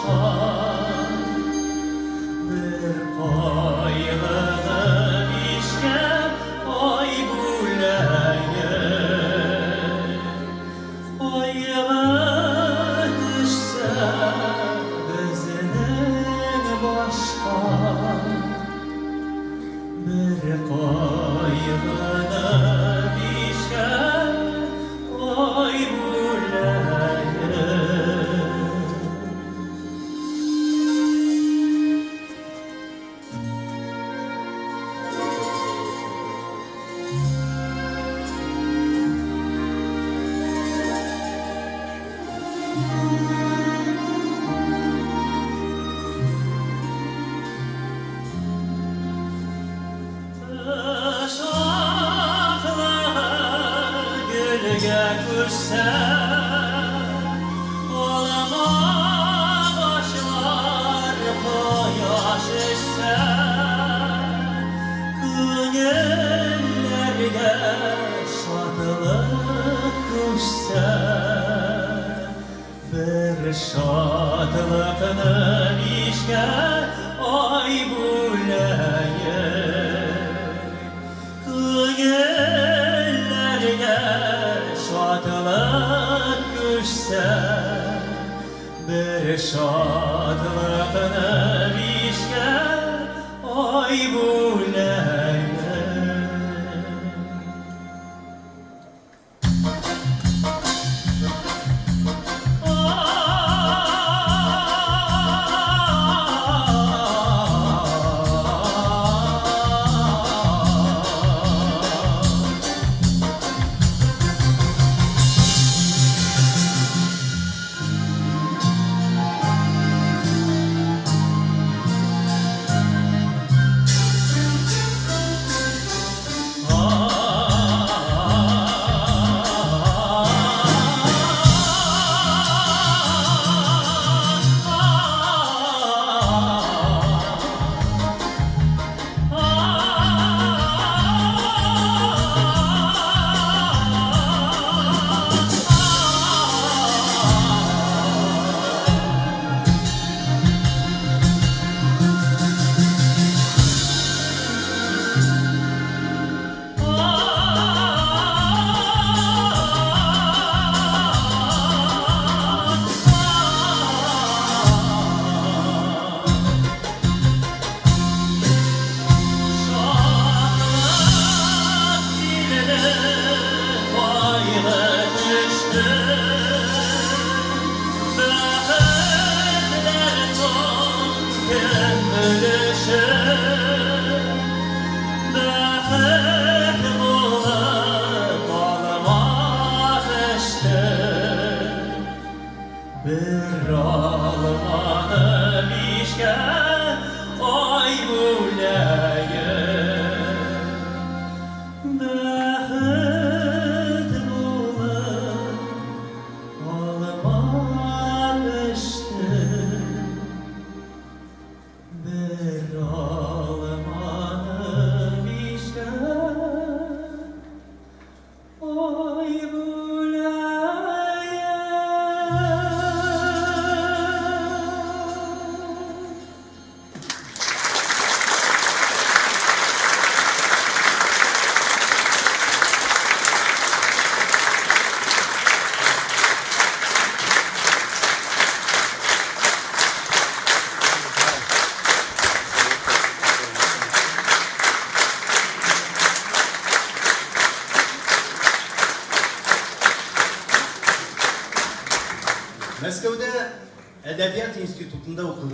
başkan bir kaygılı işken ay buleye kaygı düşse bizinin başkan bir kaygılı işken ay buleye. Gölge kursa olama başlar koyaş etse gönüllerge şadlık kuşsa bir şadlıkını işke ay buleye şadlık düşse bir şadlıkını işke ay buleye. Bir almanı işke ay buleye bəhət bulur alman işte bir almanı işke ay buleye. Мәскәүдә Әдәбият институтында укыдым.